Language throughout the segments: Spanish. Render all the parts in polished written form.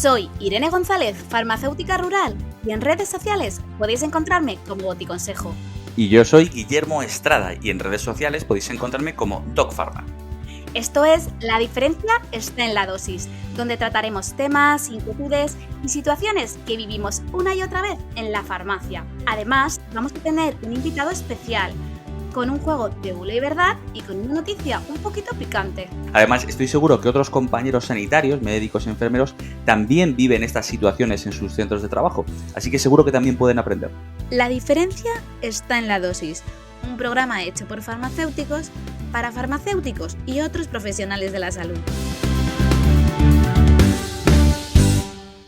Soy Irene González, farmacéutica rural, y en redes sociales podéis encontrarme como Boticonsejo. Y yo soy Guillermo Estrada, y en redes sociales podéis encontrarme como DocPharma. Esto es La diferencia está en la dosis, donde trataremos temas, inquietudes y situaciones que vivimos una y otra vez en la farmacia. Además, vamos a tener un invitado especial, con un juego de bula y verdad y con una noticia un poquito picante. Además, estoy seguro que otros compañeros sanitarios, médicos y enfermeros también viven estas situaciones en sus centros de trabajo, así que seguro que también pueden aprender. La diferencia está en la dosis, un programa hecho por farmacéuticos para farmacéuticos y otros profesionales de la salud.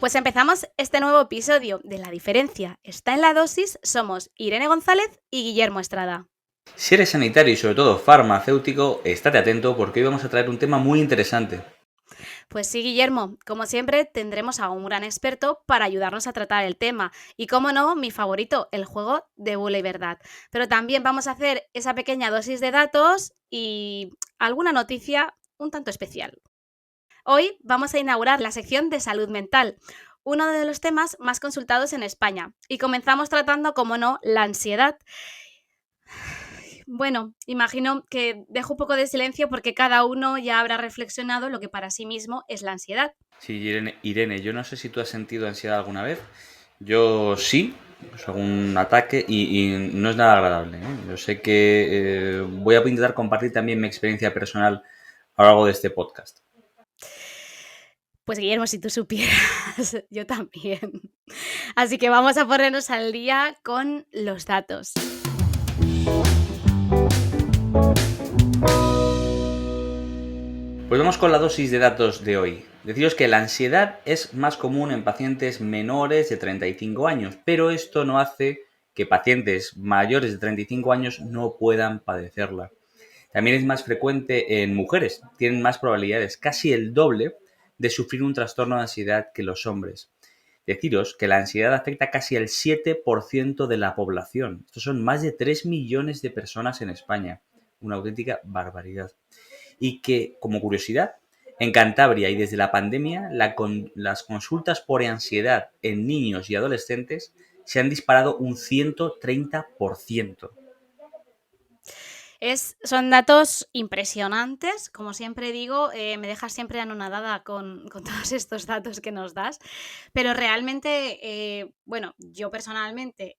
Pues empezamos este nuevo episodio de La diferencia está en la dosis. Somos Irene González y Guillermo Estrada. Si eres sanitario y sobre todo farmacéutico, estate atento porque hoy vamos a traer un tema muy interesante. Pues sí, Guillermo, como siempre tendremos a un gran experto para ayudarnos a tratar el tema y, como no, mi favorito, el juego de bula y verdad. Pero también vamos a hacer esa pequeña dosis de datos y alguna noticia un tanto especial. Hoy vamos a inaugurar la sección de salud mental, uno de los temas más consultados en España, y comenzamos tratando, como no, la ansiedad. Bueno, imagino que dejo un poco de silencio porque cada uno ya habrá reflexionado lo que para sí mismo es la ansiedad. Sí, Irene, yo no sé si tú has sentido ansiedad alguna vez. Yo sí, pues algún ataque y no es nada agradable, ¿eh? Yo sé que voy a intentar compartir también mi experiencia personal a lo largo de este podcast. Pues Guillermo, si tú supieras, yo también. Así que vamos a ponernos al día con los datos. Pues vamos con la dosis de datos de hoy. Deciros que la ansiedad es más común en pacientes menores de 35 años, pero esto no hace que pacientes mayores de 35 años no puedan padecerla. También es más frecuente en mujeres, tienen más probabilidades, casi el doble, de sufrir un trastorno de ansiedad que los hombres. Deciros que la ansiedad afecta casi al 7% de la población. Estos son más de 3 millones de personas en España. Una auténtica barbaridad. Y que, como curiosidad, en Cantabria y desde la pandemia, las consultas por ansiedad en niños y adolescentes se han disparado un 130%. Son datos impresionantes, como siempre digo, me dejas siempre anonadada con todos estos datos que nos das, pero realmente, bueno, yo personalmente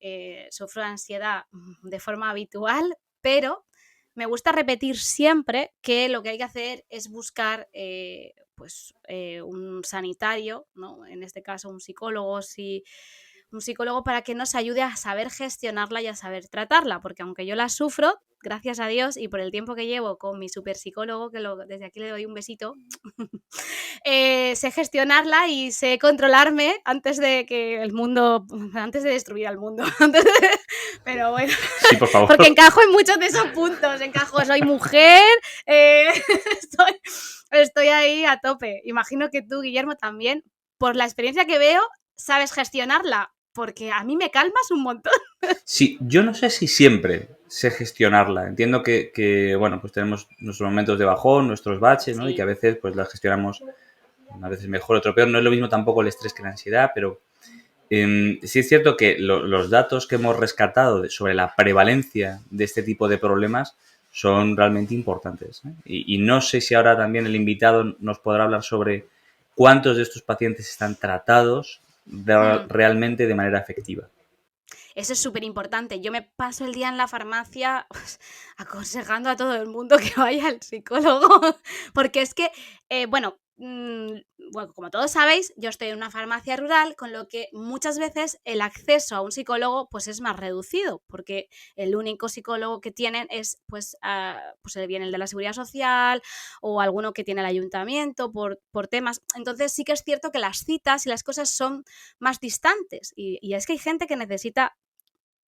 sufro de ansiedad de forma habitual, pero me gusta repetir siempre que lo que hay que hacer es buscar un sanitario, ¿no? En este caso un psicólogo, un psicólogo para que nos ayude a saber gestionarla y a saber tratarla, porque aunque yo la sufro, gracias a Dios y por el tiempo que llevo con mi super psicólogo, desde aquí le doy un besito, sé gestionarla y sé controlarme antes de que antes de destruir al mundo. Pero bueno, Sí, por favor. porque encajo en muchos de esos puntos, soy mujer, estoy ahí a tope. Imagino que tú, Guillermo, también, por la experiencia que veo, sabes gestionarla, porque a mí me calmas un montón. Sí, yo no sé si siempre sé gestionarla. Entiendo que bueno, pues tenemos nuestros momentos de bajón, nuestros baches, ¿no? Sí. Y que a veces pues las gestionamos una vez mejor, otro peor. No es lo mismo tampoco el estrés que la ansiedad, pero sí es cierto que los datos que hemos rescatado sobre la prevalencia de este tipo de problemas son realmente importantes, ¿eh? Y no sé si ahora también el invitado nos podrá hablar sobre cuántos de estos pacientes están tratados realmente de manera efectiva. Eso es súper importante. Yo me paso el día en la farmacia aconsejando a todo el mundo que vaya al psicólogo, porque es que, bueno, como todos sabéis, yo estoy en una farmacia rural, con lo que muchas veces el acceso a un psicólogo pues es más reducido, porque el único psicólogo que tienen es pues viene el de la Seguridad Social o alguno que tiene el ayuntamiento por temas. Entonces sí que es cierto que las citas y las cosas son más distantes y es que hay gente que necesita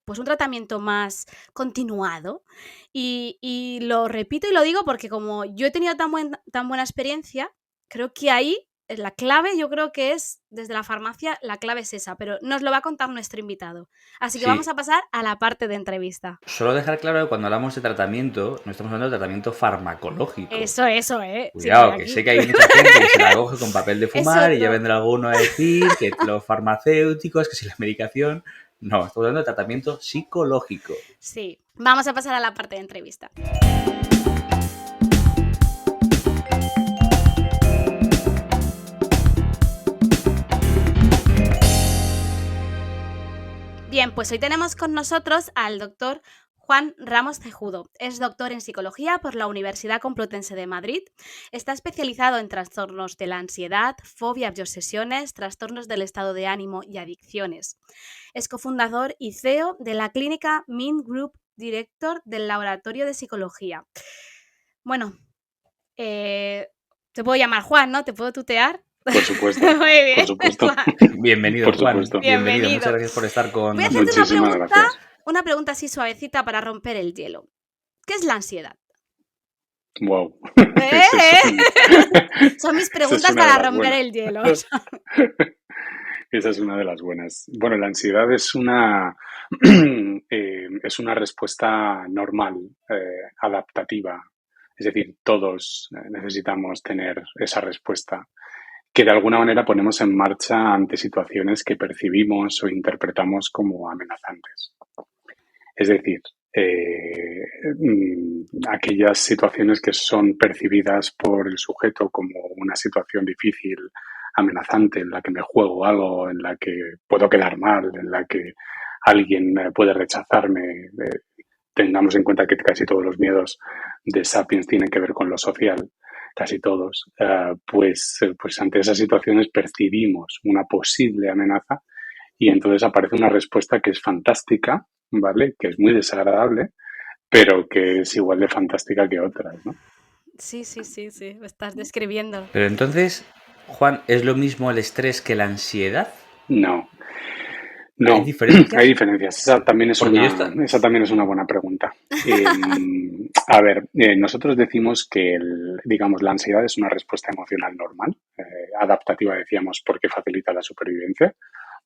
pues un tratamiento más continuado y lo repito y lo digo porque como yo he tenido tan buena experiencia, creo que ahí la clave yo creo que es, desde la farmacia, la clave es esa, pero nos lo va a contar nuestro invitado. Así que vamos Sí, a pasar a la parte de entrevista. solo dejar claro que cuando hablamos de tratamiento, no estamos hablando de tratamiento farmacológico. Eso, sí, Cuidado, que aquí. sé que hay mucha gente que se la coge con papel de Es fumar y ya otro. vendrá alguno a decir que los farmacéuticos, que si la medicación. No, estamos hablando de tratamiento psicológico. Sí, vamos a pasar a la parte de entrevista. Bien, pues hoy tenemos con nosotros al doctor Juan Ramos Cejudo. Es doctor en psicología por la Universidad Complutense de Madrid. Está especializado en trastornos de la ansiedad, fobias y obsesiones, trastornos del estado de ánimo y adicciones. Es cofundador y CEO de la clínica Mind Group, director del Laboratorio de Psicología. Bueno, te puedo llamar Juan, ¿no? ¿Te puedo tutear? Por supuesto, Muy bien, por supuesto. Juan. Bienvenido, Por Juan. supuesto. Bienvenido. Bienvenido. Muchas gracias por estar con Voy a hacerte nosotros. Muchísimas gracias. una pregunta así suavecita para romper el hielo. ¿Qué es la ansiedad? Wow. Son mis preguntas para romper el hielo. Esa es una de las buenas. Bueno, la ansiedad es es una respuesta normal, adaptativa. Es decir, todos necesitamos tener esa respuesta que de alguna manera ponemos en marcha ante situaciones que percibimos o interpretamos como amenazantes. Es decir, aquellas situaciones que son percibidas por el sujeto como una situación difícil, amenazante, en la que me juego algo, en la que puedo quedar mal, en la que alguien puede rechazarme. Tengamos en cuenta que casi todos los miedos de Sapiens tienen que ver con lo social, casi todos, pues ante esas situaciones percibimos una posible amenaza y entonces aparece una respuesta que es fantástica, ¿vale? Que es muy desagradable, pero que es igual de fantástica que otras, ¿no? Sí, lo estás describiendo. Pero entonces, Juan, ¿es lo mismo el estrés que la ansiedad? No. ¿Hay diferencias? Hay diferencias. Esa también es una buena pregunta. A ver, nosotros decimos que, digamos, la ansiedad es una respuesta emocional normal, adaptativa, decíamos, porque facilita la supervivencia.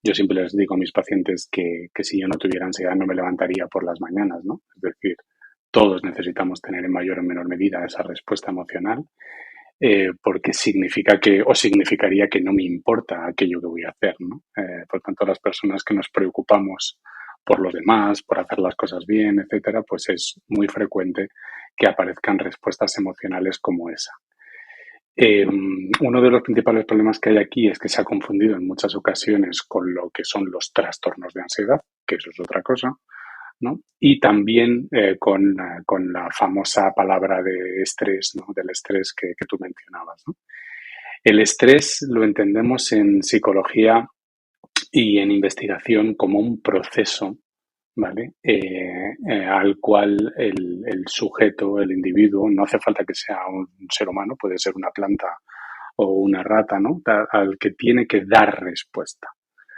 Yo siempre les digo a mis pacientes que si yo no tuviera ansiedad no me levantaría por las mañanas, ¿no? Es decir, todos necesitamos tener en mayor o menor medida esa respuesta emocional. Porque significaría que no me importa aquello que voy a hacer, ¿no? Por tanto, las personas que nos preocupamos por los demás, por hacer las cosas bien, etcétera, pues es muy frecuente que aparezcan respuestas emocionales como esa. Uno de los principales problemas que hay aquí es que se ha confundido en muchas ocasiones con lo que son los trastornos de ansiedad, que eso es otra cosa, ¿no? Y también con la famosa palabra de estrés, ¿no? Del estrés que tú mencionabas, ¿no? El estrés lo entendemos en psicología y en investigación como un proceso, ¿vale? Al cual el sujeto, el individuo, no hace falta que sea un ser humano, puede ser una planta o una rata, ¿no? Al que tiene que dar respuesta.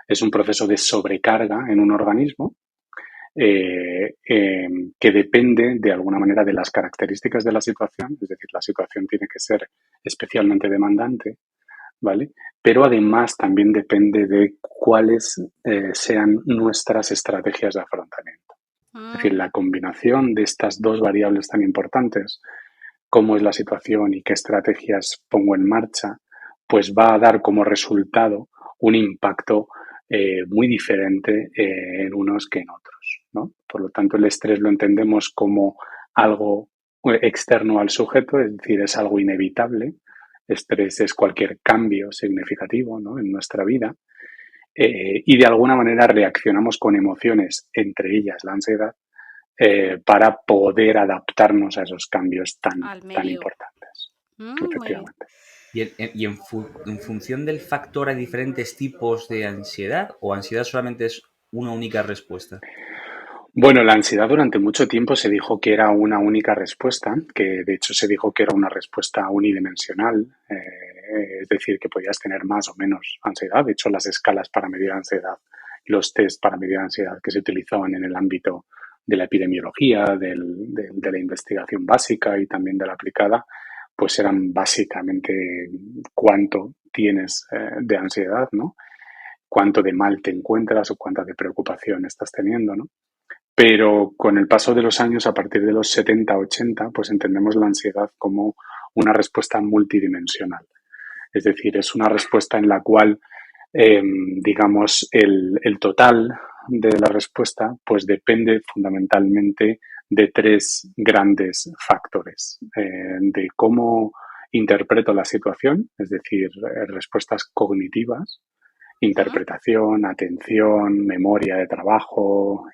Es un proceso de sobrecarga en un organismo que depende de alguna manera de las características de la situación, es decir, la situación tiene que ser especialmente demandante, ¿vale? Pero además también depende de cuáles sean nuestras estrategias de afrontamiento. Es decir, la combinación de estas dos variables tan importantes, cómo es la situación y qué estrategias pongo en marcha, pues va a dar como resultado un impacto muy diferente en unos que en otros, ¿no? Por lo tanto, el estrés lo entendemos como algo externo al sujeto, es decir, es algo inevitable. Estrés es cualquier cambio significativo, ¿no? En nuestra vida y de alguna manera reaccionamos con emociones, entre ellas la ansiedad, para poder adaptarnos a esos cambios tan importantes. Efectivamente. En función del factor hay diferentes tipos de ansiedad o ansiedad solamente es una única respuesta? Bueno, la ansiedad durante mucho tiempo se dijo que era una única respuesta, que de hecho se dijo que era una respuesta unidimensional, es decir, que podías tener más o menos ansiedad. De hecho, las escalas para medir ansiedad, los test para medir ansiedad que se utilizaban en el ámbito de la epidemiología, de la investigación básica y también de la aplicada, pues eran básicamente cuánto tienes de ansiedad, ¿no? Cuánto de mal te encuentras o cuánta de preocupación estás teniendo, ¿no? Pero con el paso de los años, a partir de los 70, 80, pues entendemos la ansiedad como una respuesta multidimensional. Es decir, es una respuesta en la cual, digamos, el total de la respuesta pues depende fundamentalmente de tres grandes factores. De cómo interpreto la situación, es decir, respuestas cognitivas, Ujú. interpretación, atención, memoria de trabajo,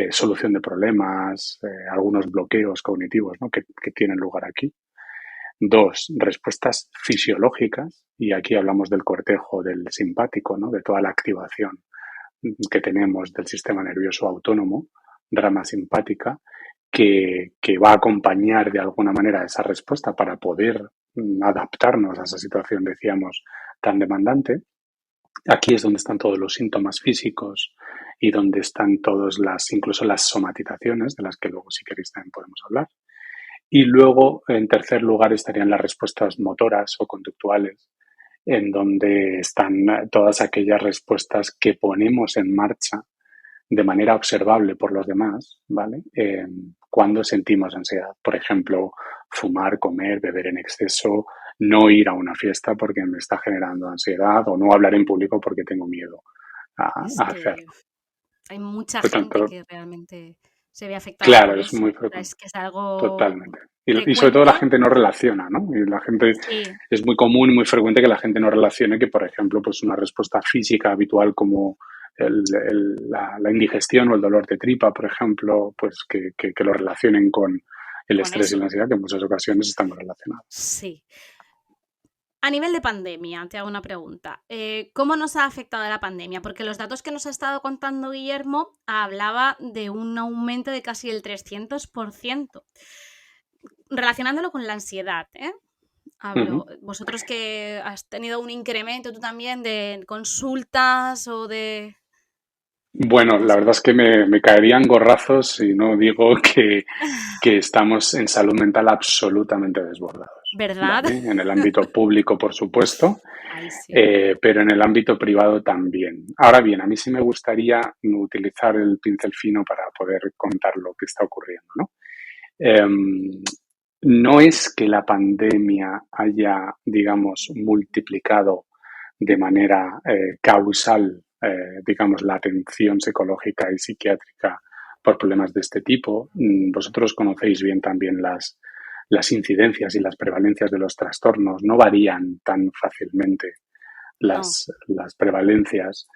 solución de problemas, algunos bloqueos cognitivos, ¿no? que tienen lugar aquí. Dos, respuestas fisiológicas, y aquí hablamos del cortejo del simpático, ¿no? De toda la activación que tenemos del sistema nervioso autónomo, rama simpática, que va a acompañar de alguna manera esa respuesta para poder adaptarnos a esa situación, decíamos, tan demandante. Aquí es donde están todos los síntomas físicos y donde están todas las, incluso las somatizaciones, de las que luego si queréis también podemos hablar. Y luego, en tercer lugar, estarían las respuestas motoras o conductuales, en donde están todas aquellas respuestas que ponemos en marcha de manera observable por los demás, ¿vale? Cuando sentimos ansiedad. Por ejemplo, fumar, comer, beber en exceso, no ir a una fiesta porque me está generando ansiedad o no hablar en público porque tengo miedo Es a que hacerlo. hay mucha Por gente tanto, que realmente se ve afectada claro, por es eso. muy O sea, frecuente. es que es algo Totalmente. Y sobre todo la frecuente. gente no relaciona, ¿no? Y la gente, Sí, es muy común y muy frecuente que la gente no relacione que, por ejemplo, pues una respuesta física habitual como la indigestión o el dolor de tripa, por ejemplo, pues que lo relacionen con el con estrés y eso. la ansiedad, que en muchas ocasiones están muy relacionados. Sí. A nivel de pandemia, te hago una pregunta. ¿Cómo nos ha afectado la pandemia? Porque los datos que nos ha estado contando Guillermo hablaba de un aumento de casi el 300%. Relacionándolo con la ansiedad, ¿eh? Hablo. Ujú. Vosotros que has tenido un incremento tú también de consultas o de... Bueno, ¿Cómo la se verdad es que me caerían gorrazos si no digo que estamos en salud mental absolutamente desbordados, ¿Verdad? ¿vale? En el ámbito público, por supuesto, Ahí sí. pero en el ámbito privado también. Ahora bien, a mí sí me gustaría utilizar el pincel fino para poder contar lo que está ocurriendo, ¿no? No es que la pandemia haya, digamos, multiplicado de manera causal, digamos, la atención psicológica y psiquiátrica por problemas de este tipo. Vosotros conocéis bien también las incidencias y las prevalencias de los trastornos. No varían tan fácilmente No, las prevalencias,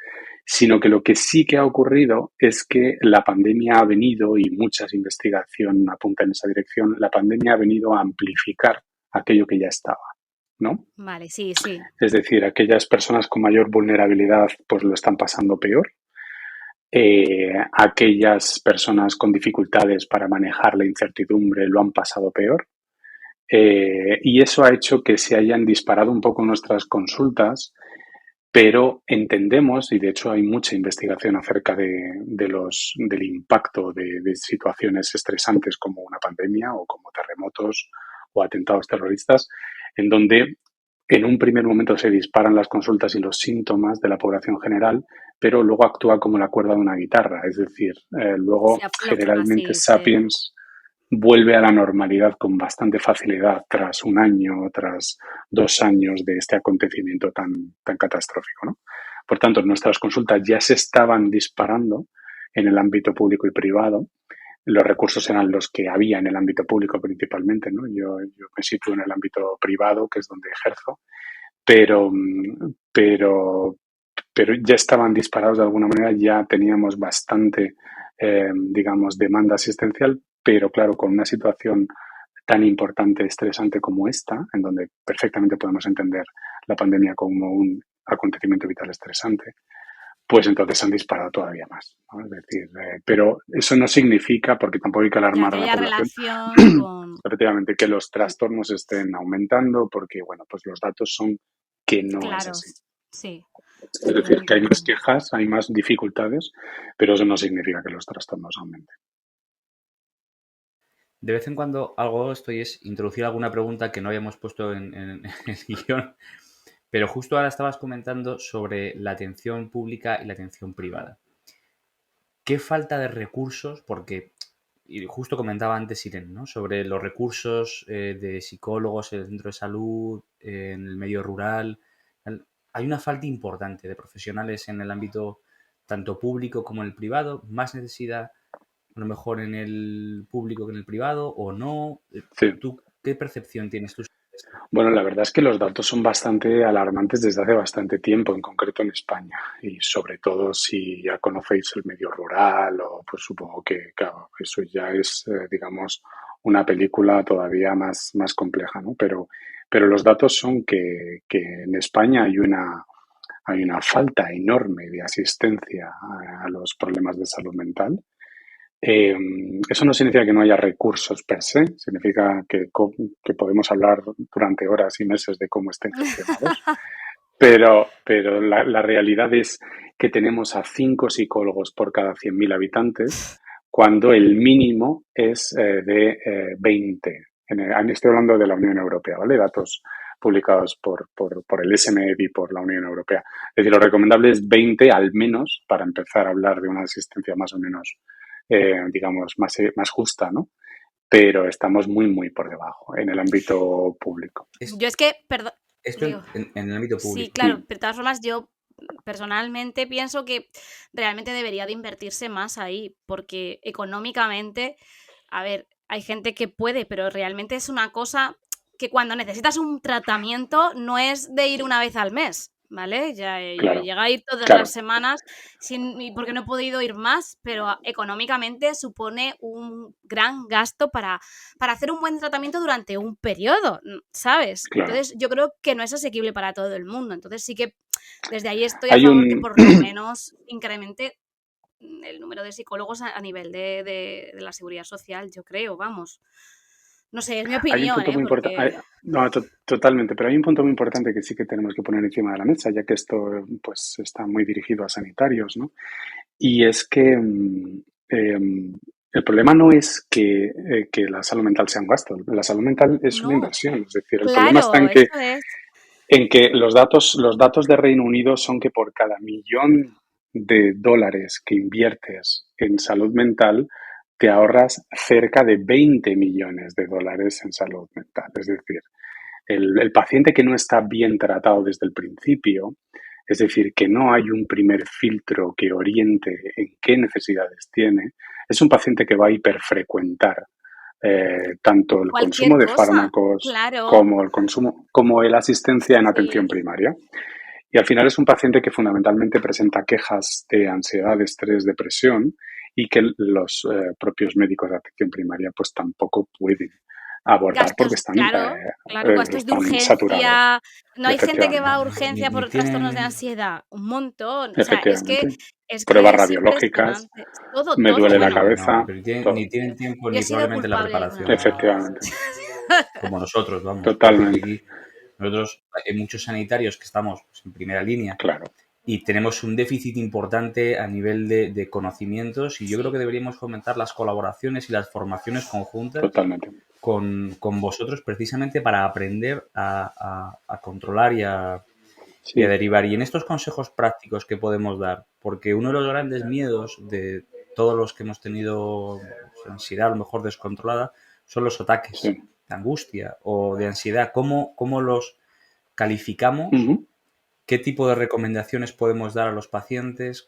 sino que lo que sí que ha ocurrido es que la pandemia ha venido, y muchas investigación apunta en esa dirección, la pandemia ha venido a amplificar aquello que ya estaba, ¿no? vale, sí, sí. Es decir, aquellas personas con mayor vulnerabilidad pues lo están pasando peor. Aquellas personas con dificultades para manejar la incertidumbre lo han pasado peor. Y eso ha hecho que se hayan disparado un poco nuestras consultas, pero entendemos, y de hecho hay mucha investigación acerca del impacto de situaciones estresantes como una pandemia o como terremotos o atentados terroristas, en donde en un primer momento se disparan las consultas y los síntomas de la población general, pero luego actúa como la cuerda de una guitarra. Es decir, Se luego afloja, generalmente sí, se... Sapiens vuelve a la normalidad con bastante facilidad tras un año, tras 2 años de este acontecimiento tan catastrófico, ¿no? Por tanto, nuestras consultas ya se estaban disparando en el ámbito público y privado. Los recursos eran los que había en el ámbito público principalmente, ¿no? Yo me sitúo en el ámbito privado, que es donde ejerzo, pero, pero, pero ya estaban disparados de alguna manera, ya teníamos bastante, digamos, demanda asistencial, pero claro, con una situación tan importante, estresante como esta, en donde perfectamente podemos entender la pandemia como un acontecimiento vital estresante, pues entonces han disparado todavía más, ¿no? Es decir, pero eso no significa, porque tampoco hay que Ya alarmar que a la haya población, relación con... efectivamente, que los trastornos estén aumentando, porque, bueno, pues los datos son que no es Claro, así. sí. Es decir, que hay más quejas, hay más dificultades, pero eso no significa que los trastornos aumenten. De vez en cuando algo esto y es introducir alguna pregunta que no habíamos puesto en el guión, Pero justo ahora estabas comentando sobre la atención pública y la atención privada. ¿Qué falta de recursos? Porque, y justo comentaba antes Irene, ¿no? Sobre los recursos de psicólogos en el centro de salud, en el medio rural. Hay una falta importante de profesionales en el ámbito tanto público como en el privado. Más necesidad, a lo mejor, en el público que en el privado, o no. Sí. ¿Tú qué percepción tienes tú sobre esto? Bueno, la verdad es que los datos son bastante alarmantes desde hace bastante tiempo, en concreto en España. Y sobre todo si ya conocéis el medio rural, o pues supongo que, claro, eso ya es, digamos, una película todavía más compleja, ¿no? Pero los datos son que en España hay una falta enorme de asistencia a los problemas de salud mental. Eso no significa que no haya recursos per se, significa que podemos hablar durante horas y meses de cómo estén gestionados, pero la realidad es que tenemos a 5 psicólogos por cada 100.000 habitantes, cuando el mínimo es de 20. Estoy hablando de la Unión Europea, ¿vale? Datos publicados por el SMED y por la Unión Europea. Es decir, lo recomendable es 20 al menos para empezar a hablar de una asistencia más o menos digamos, más justa, ¿no? Pero estamos muy por debajo en el ámbito público. Yo es que, perdón, Esto digo, en el ámbito sí, público. claro, pero de todas formas yo personalmente pienso que realmente debería de invertirse más ahí, porque económicamente, a ver, hay gente que puede, pero realmente es una cosa que cuando necesitas un tratamiento no es de ir una vez al mes, ¿vale? Ya yo Claro, llego a ir todas claro. las semanas porque no he podido ir más, pero económicamente supone un gran gasto para hacer un buen tratamiento durante un periodo, ¿sabes? Claro. Entonces yo creo que no es asequible para todo el mundo. Entonces sí que desde ahí estoy a Hay favor que un... por lo menos incremente el número de psicólogos a nivel de la seguridad social, yo creo, vamos. No sé, es mi Hay un opinión, punto muy porque... importante, no, totalmente, pero hay un punto muy importante que sí que tenemos que poner encima de la mesa, ya que esto pues está muy dirigido a sanitarios, ¿no? Y es que el problema no es que la salud mental sea un gasto, la salud mental es una No, inversión, es decir, el problema está claro, eso es. en que los datos de Reino Unido son que por cada $1.000.000 que inviertes en salud mental, te ahorras cerca de $20 millones en salud mental. Es decir, el paciente que no está bien tratado desde el principio, es decir, que no hay un primer filtro que oriente en qué necesidades tiene, es un paciente que va a hiperfrecuentar tanto el consumo Cualquier de cosa, fármacos claro. como la asistencia en atención Sí. primaria. Y al final es un paciente que fundamentalmente presenta quejas de ansiedad, estrés, depresión, y que los propios médicos de atención primaria pues tampoco pueden abordar porque Gastos, claro, gastos de están saturados. urgencia. No hay gente que va Efectivamente, a No, urgencia ni por trastornos de tienen... ansiedad. Un montón. O sea, efectivamente. es que Pruebas es radiológicas, impresionante. Todo, me todo. duele la Bueno, No, cabeza, pero todo. ni tienen tiempo yo he ni sido probablemente la culpable alguna preparación vez. Efectivamente. como nosotros, vamos. Quiero decir que Totalmente. aquí nosotros hay muchos sanitarios que estamos pues, en primera línea Claro. y tenemos un déficit importante a nivel de conocimientos y yo creo Sí. que deberíamos fomentar las colaboraciones y las formaciones conjuntas Totalmente. con vosotros precisamente para aprender a controlar y a Sí. derivar. Y en estos consejos prácticos que podemos dar, porque uno de los grandes miedos de todos los que hemos tenido ansiedad a lo mejor descontrolada son los ataques Sí. de angustia o de ansiedad. ¿Cómo los calificamos? Ujú. ¿Qué tipo de recomendaciones podemos dar a los pacientes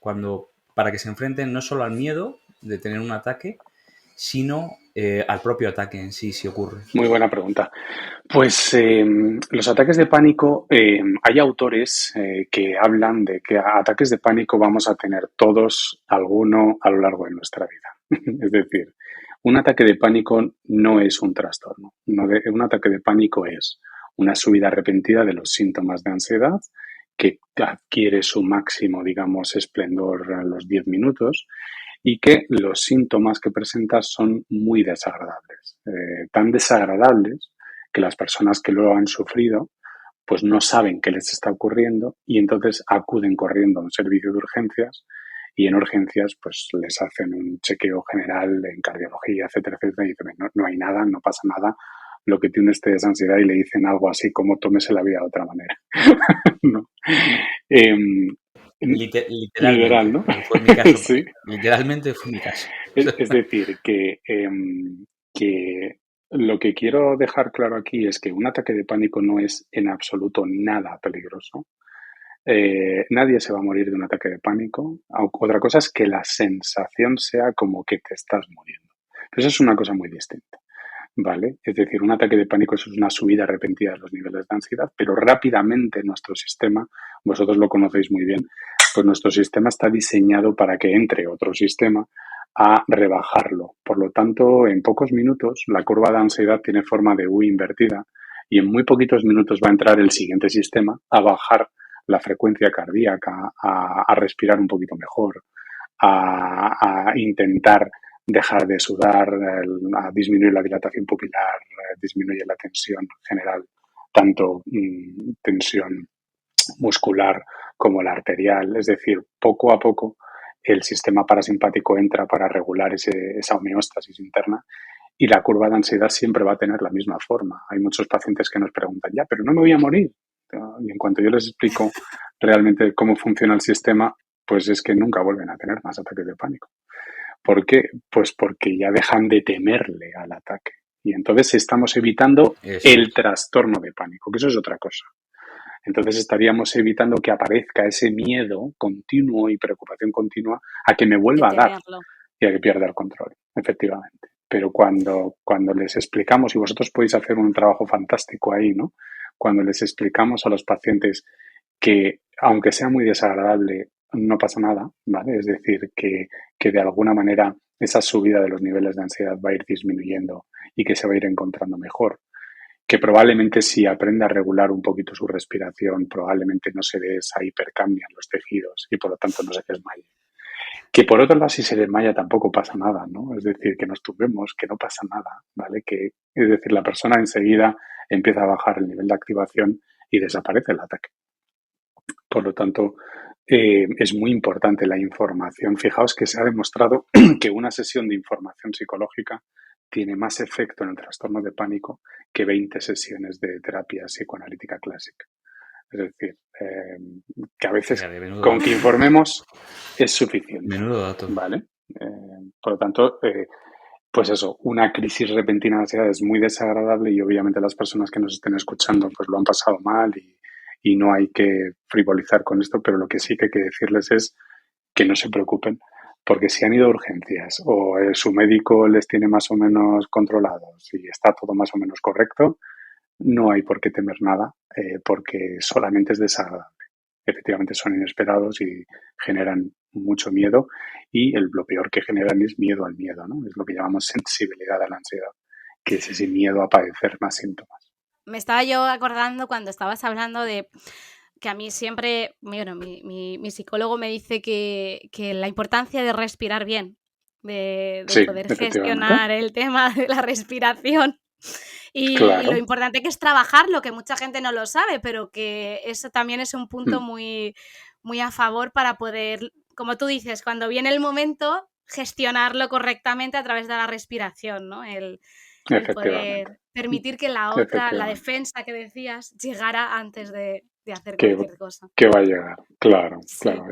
para que se enfrenten no solo al miedo de tener un ataque, sino al propio ataque en sí, si ocurre? Muy buena pregunta. Pues los ataques de pánico, hay autores que hablan de que ataques de pánico vamos a tener todos alguno a lo largo de nuestra vida. Es decir, un ataque de pánico no es un trastorno. Un ataque de pánico es una subida repentina de los síntomas de ansiedad que adquiere su máximo, digamos, esplendor a los 10 minutos y que los síntomas que presentas son muy desagradables. Tan desagradables que las personas que lo han sufrido pues no saben qué les está ocurriendo y entonces acuden corriendo a un servicio de urgencias y en urgencias pues les hacen un chequeo general en cardiología, etcétera, etcétera, y dicen, no hay nada, no pasa nada, lo que tiene es ansiedad y le dicen algo así como tómese la vida de otra manera. ¿No? Em, Literal, Literalmente, ¿no? fue mi caso. Sí. Literalmente fue mi caso. Es decir, que lo que quiero dejar claro aquí es que un ataque de pánico no es en absoluto nada peligroso. Nadie se va a morir de un ataque de pánico. Otra cosa es que la sensación sea como que te estás muriendo. Pero eso es una cosa muy distinta, ¿vale? Es decir, un ataque de pánico es una subida repentina de los niveles de ansiedad, pero rápidamente nuestro sistema, vosotros lo conocéis muy bien, pues nuestro sistema está diseñado para que entre otro sistema a rebajarlo. Por lo tanto, en pocos minutos la curva de ansiedad tiene forma de U invertida y en muy poquitos minutos va a entrar el siguiente sistema a bajar la frecuencia cardíaca, a respirar un poquito mejor, a intentar dejar de sudar, a disminuir la dilatación pupilar, disminuye la tensión general, tanto tensión muscular como la arterial. Es decir, poco a poco el sistema parasimpático entra para regular esa homeostasis interna y la curva de ansiedad siempre va a tener la misma forma. Hay muchos pacientes que nos preguntan, ya, pero no me voy a morir. Y en cuanto yo les explico realmente cómo funciona el sistema, pues es que nunca vuelven a tener más ataques de pánico. ¿Por qué? Pues porque ya dejan de temerle al ataque. Y entonces estamos evitando el trastorno de pánico, que eso es otra cosa. Entonces estaríamos evitando que aparezca ese miedo continuo y preocupación continua a que me vuelva a dar y a que pierda el control, efectivamente. Pero cuando les explicamos, y vosotros podéis hacer un trabajo fantástico ahí, ¿no? Cuando les explicamos a los pacientes que, aunque sea muy desagradable, no pasa nada, ¿vale? Es decir, que de alguna manera esa subida de los niveles de ansiedad va a ir disminuyendo y que se va a ir encontrando mejor. Que probablemente si aprende a regular un poquito su respiración, probablemente no se dé esa hipercambia en los tejidos y por lo tanto no se desmaye. Que por otro lado, si se desmaya tampoco pasa nada, ¿no? Es decir, que nos tumbemos, que no pasa nada, ¿vale? Es decir, la persona enseguida empieza a bajar el nivel de activación y desaparece el ataque. Por lo tanto, es muy importante la información. Fijaos que se ha demostrado que una sesión de información psicológica tiene más efecto en el trastorno de pánico que 20 sesiones de terapia psicoanalítica clásica. Es decir, que a veces con que informemos es suficiente. Menudo dato. ¿Vale? Por lo tanto, pues eso, una crisis repentina de ansiedad es muy desagradable y obviamente las personas que nos estén escuchando pues lo han pasado mal y no hay que frivolizar con esto, pero lo que sí que hay que decirles es que no se preocupen, porque si han ido a urgencias o su médico les tiene más o menos controlados y está todo más o menos correcto, no hay por qué temer nada, porque solamente es desagradable. Efectivamente son inesperados y generan mucho miedo y lo peor que generan es miedo al miedo, ¿no? Es lo que llamamos sensibilidad a la ansiedad, que es ese miedo a padecer más síntomas. Me estaba yo acordando cuando estabas hablando de que a mí siempre, bueno, mi psicólogo me dice que la importancia de respirar bien, de Sí, poder gestionar el tema de la respiración y lo importante que es trabajarlo, que mucha gente no lo sabe, pero que eso también es un punto muy, muy a favor para poder, como tú dices, cuando viene el momento, gestionarlo correctamente a través de la respiración, ¿no? El poder permitir que la otra, la defensa que decías, llegara antes de hacer cualquier cosa. Que va a llegar, claro,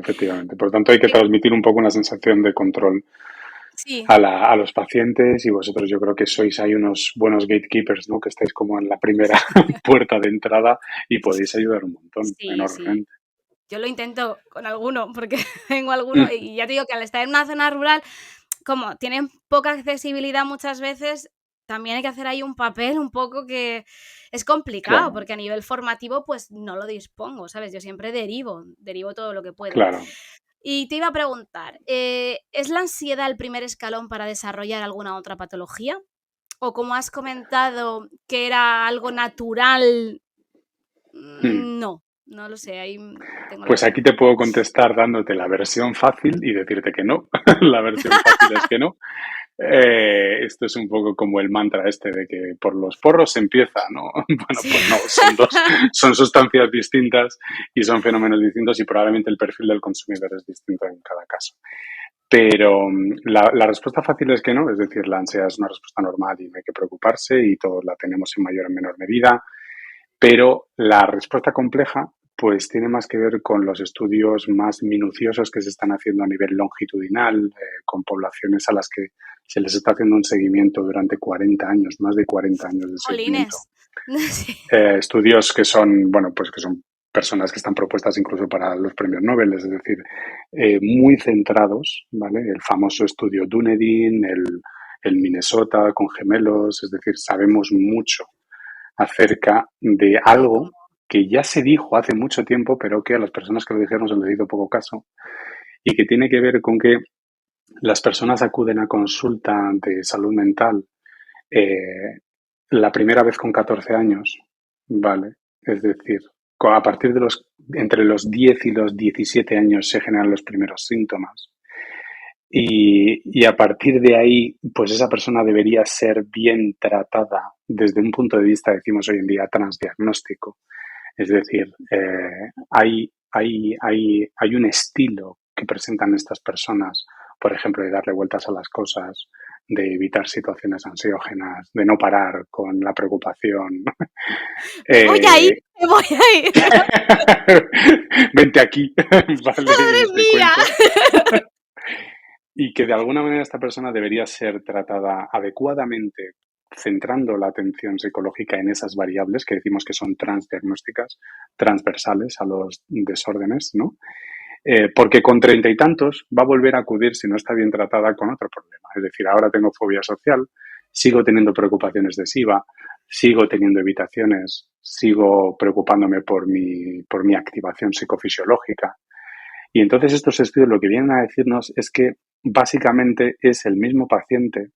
efectivamente. Por lo tanto, hay que transmitir un poco una sensación de control a los pacientes y vosotros yo creo que sois ahí unos buenos gatekeepers, ¿no? Que estáis como en la primera puerta de entrada y podéis ayudar un montón, enormemente. Yo lo intento con alguno, porque tengo alguno y ya te digo que al estar en una zona rural, como tienen poca accesibilidad muchas veces, también hay que hacer ahí un papel un poco que es complicado, porque a nivel formativo pues no lo dispongo, ¿sabes? Yo siempre derivo todo lo que puedo. Claro. Y te iba a preguntar, ¿es la ansiedad el primer escalón para desarrollar alguna otra patología? O como has comentado que era algo natural, no lo sé. Ahí tengo pues aquí te puedo contestar dándote la versión fácil y decirte que no. La versión fácil es que no. Esto es un poco como el mantra este de que por los porros se empieza, ¿no? Bueno, pues no, son sustancias distintas y son fenómenos distintos y probablemente el perfil del consumidor es distinto en cada caso. Pero la respuesta fácil es que no, es decir, la ansiedad es una respuesta normal y no hay que preocuparse y todos la tenemos en mayor o menor medida, pero la respuesta compleja pues tiene más que ver con los estudios más minuciosos que se están haciendo a nivel longitudinal, con poblaciones a las que se les está haciendo un seguimiento durante 40 años, más de 40 años de seguimiento. Jolines. Sí. Estudios que son, bueno, pues que son personas que están propuestas incluso para los premios Nobel, es decir, muy centrados, ¿vale? El famoso estudio Dunedin, el Minnesota con gemelos, es decir, sabemos mucho acerca de algo que ya se dijo hace mucho tiempo, pero que a las personas que lo dijeron se les hizo poco caso, y que tiene que ver con que las personas acuden a consulta de salud mental la primera vez con 14 años, ¿vale? Es decir, a partir de entre los 10 y los 17 años se generan los primeros síntomas. Y a partir de ahí, pues esa persona debería ser bien tratada desde un punto de vista, decimos hoy en día, transdiagnóstico. Es decir, hay un estilo que presentan estas personas, por ejemplo, de darle vueltas a las cosas, de evitar situaciones ansiógenas, de no parar con la preocupación. Voy a ir, me voy a ir. Vente aquí, vale, ¡Madre te mía! cuento. Y que de alguna manera esta persona debería ser tratada adecuadamente, centrando la atención psicológica en esas variables que decimos que son transdiagnósticas, transversales a los desórdenes, ¿no? Porque con 30 y tantos va a volver a acudir, si no está bien tratada, con otro problema. Es decir, ahora tengo fobia social, sigo teniendo preocupaciones de SIVA, sigo teniendo evitaciones, sigo preocupándome por mi activación psicofisiológica. Y entonces estos estudios lo que vienen a decirnos es que básicamente es el mismo paciente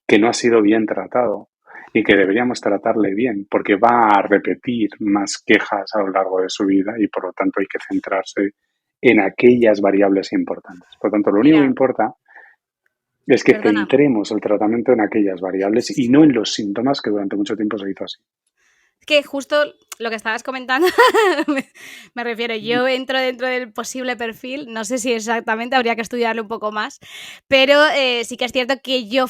que no ha sido bien tratado y que deberíamos tratarle bien, porque va a repetir más quejas a lo largo de su vida y por lo tanto hay que centrarse en aquellas variables importantes. Por lo tanto, lo único que Mira, importa es que perdona. centremos el tratamiento en aquellas variables y no en los síntomas, que durante mucho tiempo se hizo así. Que justo lo que estabas comentando, me refiero, yo entro dentro del posible perfil, no sé si exactamente, habría que estudiarlo un poco más, pero sí que es cierto que yo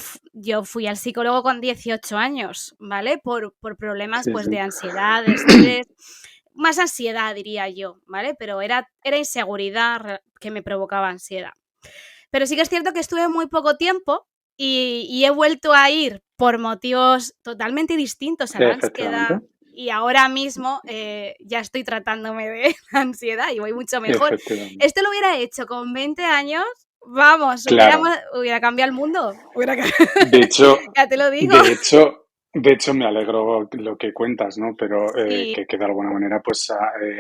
fui al psicólogo con 18 años, ¿vale? Por problemas Sí, pues sí. de ansiedad, de estrés, más ansiedad diría yo, ¿vale? Pero era inseguridad que me provocaba ansiedad. Pero sí que es cierto que estuve muy poco tiempo y he vuelto a ir por motivos totalmente distintos a la Efectivamente, ansiedad y ahora mismo ya estoy tratándome de la ansiedad y voy mucho mejor. efectivamente. Esto lo hubiera hecho con 20 años, vamos, Claro. hubiera cambiado el mundo. De hecho, Ya te lo digo. de hecho, de hecho me alegro lo que cuentas, ¿no? Pero Sí, que de alguna manera, pues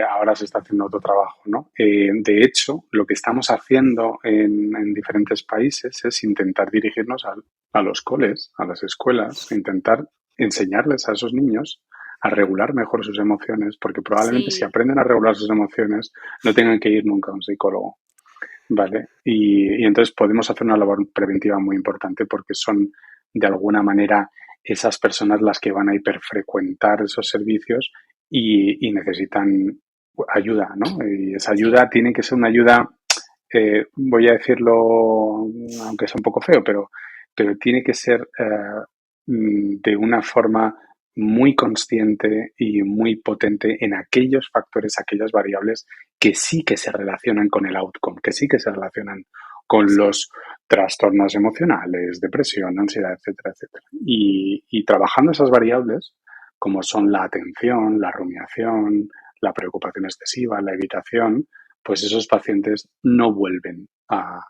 ahora se está haciendo otro trabajo, ¿no? De hecho, lo que estamos haciendo en diferentes países es intentar dirigirnos a los coles, a las escuelas, intentar enseñarles a esos niños a regular mejor sus emociones, porque probablemente si sí, aprenden a regular sus emociones, no tengan que ir nunca a un psicólogo. Vale, y entonces podemos hacer una labor preventiva muy importante porque son de alguna manera esas personas las que van a hiperfrecuentar esos servicios y necesitan ayuda, ¿no? Y esa sí, ayuda tiene que ser una ayuda, voy a decirlo, aunque sea un poco feo, pero tiene que ser de una forma muy consciente y muy potente en aquellos factores, aquellas variables que sí que se relacionan con el outcome, que sí que se relacionan con sí. los trastornos emocionales, depresión, ansiedad, etcétera, etcétera. Y trabajando esas variables, como son la atención, la rumiación, la preocupación excesiva, la evitación, pues esos pacientes no vuelven a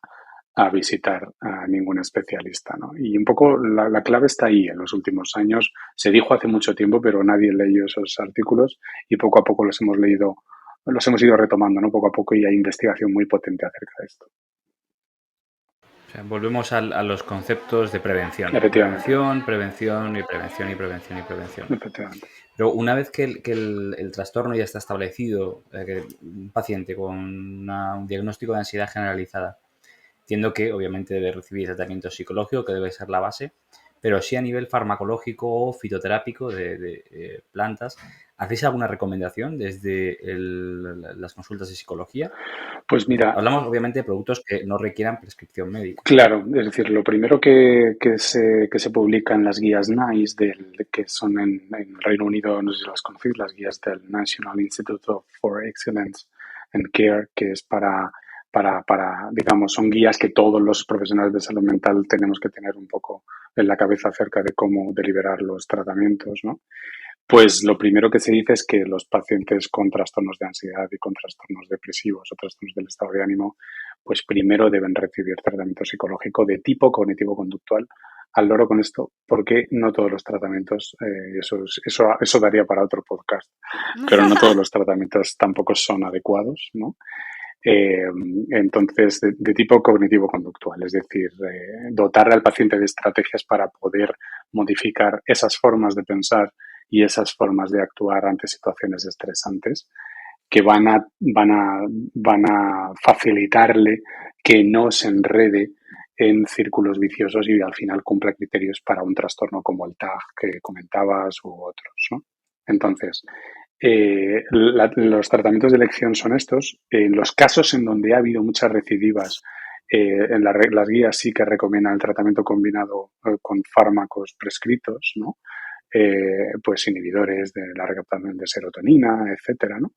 visitar a ningún especialista, ¿no? Y un poco la clave está ahí en los últimos años. Se dijo hace mucho tiempo, pero nadie leyó esos artículos y poco a poco los hemos leído, los hemos ido retomando, ¿no? Poco a poco y hay investigación muy potente acerca de esto. O sea, volvemos a los conceptos de prevención. Efectivamente, Prevención y prevención y prevención y prevención. efectivamente. Pero una vez que el trastorno ya está establecido, que un paciente con un diagnóstico de ansiedad generalizada, entiendo que obviamente debe recibir tratamiento psicológico, que debe ser la base, pero sí a nivel farmacológico o fitoterápico de plantas, ¿Hacéis alguna recomendación desde las consultas de psicología? Pues mira, Hablamos obviamente de productos que no requieran prescripción médica. claro, es decir, lo primero que se publica en las guías NICE, que son en el Reino Unido, no sé si las conocéis, las guías del National Institute for Excellence and Care, que es digamos, son guías que todos los profesionales de salud mental tenemos que tener un poco en la cabeza acerca de cómo deliberar los tratamientos, ¿no? Pues lo primero que se dice es que los pacientes con trastornos de ansiedad y con trastornos depresivos o trastornos del estado de ánimo, pues primero deben recibir tratamiento psicológico de tipo cognitivo-conductual. Al loro con esto, porque no todos los tratamientos, eso daría para otro podcast, pero no todos los tratamientos tampoco son adecuados, ¿no? Eh, entonces, de tipo cognitivo-conductual, es decir, dotar al paciente de estrategias para poder modificar esas formas de pensar y esas formas de actuar ante situaciones estresantes que van a facilitarle que no se enrede en círculos viciosos y al final cumpla criterios para un trastorno como el TAG que comentabas u otros, ¿no? Entonces, los tratamientos de elección son estos. En los casos en donde ha habido muchas recidivas, en las guías sí que recomiendan el tratamiento combinado con fármacos prescritos, ¿no? Pues inhibidores de la recaptación de serotonina, etcétera, ¿no?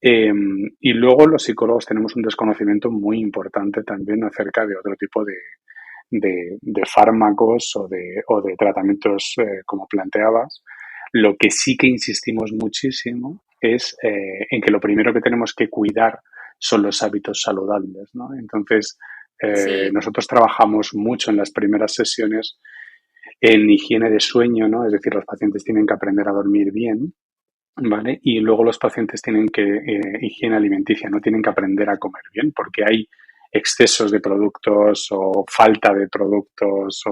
Y luego los psicólogos tenemos un desconocimiento muy importante también acerca de otro tipo de fármacos o de tratamientos, como planteabas. Lo que sí que insistimos muchísimo es en que lo primero que tenemos que cuidar son los hábitos saludables, ¿no? Entonces, Sí, nosotros trabajamos mucho en las primeras sesiones en higiene de sueño, ¿no? Es decir, los pacientes tienen que aprender a dormir bien, ¿vale? Y luego los pacientes tienen que, higiene alimenticia, no tienen que aprender a comer bien, porque hay excesos de productos o falta de productos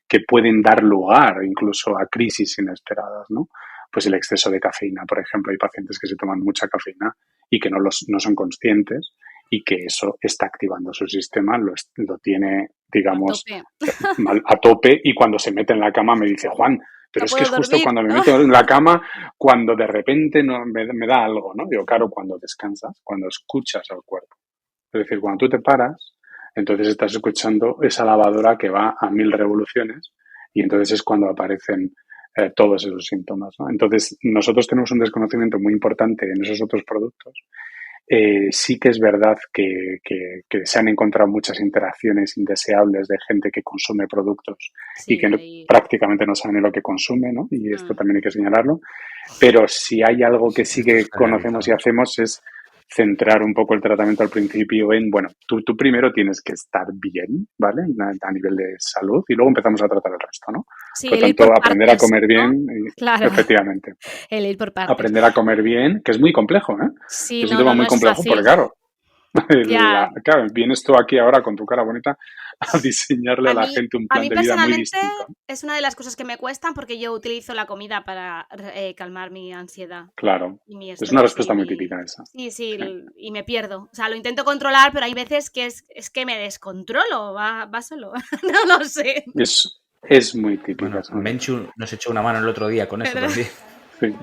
que pueden dar lugar incluso a crisis inesperadas, ¿no? Pues el exceso de cafeína, por ejemplo, hay pacientes que se toman mucha cafeína y que no son conscientes y que eso está activando su sistema, lo tiene, a digamos, tope. a tope y cuando se mete en la cama me dice, Juan, pero No es que puedo es justo dormir. cuando me meto en la cama, cuando de repente no, me da algo, ¿no? Digo, claro, cuando descansas, cuando escuchas al cuerpo. Es decir, cuando tú te paras, entonces estás escuchando esa lavadora que va a 1000 revoluciones y entonces es cuando aparecen todos esos síntomas, ¿no? Entonces, nosotros tenemos un desconocimiento muy importante en esos otros productos. Sí que es verdad que se han encontrado muchas interacciones indeseables de gente que consume productos y Sí, que ahí. prácticamente no sabe ni lo que consume, ¿no? Y esto Mm. también hay que señalarlo. Pero si hay algo que sí Esto que está conocemos y generalizado. hacemos es centrar un poco el tratamiento al principio en, bueno, tú primero tienes que estar bien, ¿vale? A nivel de salud y luego empezamos a tratar el resto, ¿no? Sí, Por lo el ir por tanto, aprender a partes, comer ¿no? bien, Claro, efectivamente, el ir por partes. aprender a comer bien, que es muy complejo, ¿eh? Sí, Es un no, tema no, no muy es complejo porque, fácil. claro, Ya, claro, vienes tú aquí ahora con tu cara bonita a diseñarle a a la mí gente un a plan mí de vida muy personalmente distinto. es una de las cosas que me cuestan porque yo utilizo la comida para calmar mi ansiedad Claro, y mi es una estrés respuesta muy típica esa. sí, sí, Sí. y me pierdo. O sea, lo intento controlar, pero hay veces que es que me descontrolo, va solo. No lo sé, Es muy típica Bueno, esa. Menchu nos echó una mano el otro día con eso ¿verdad? también. Sí.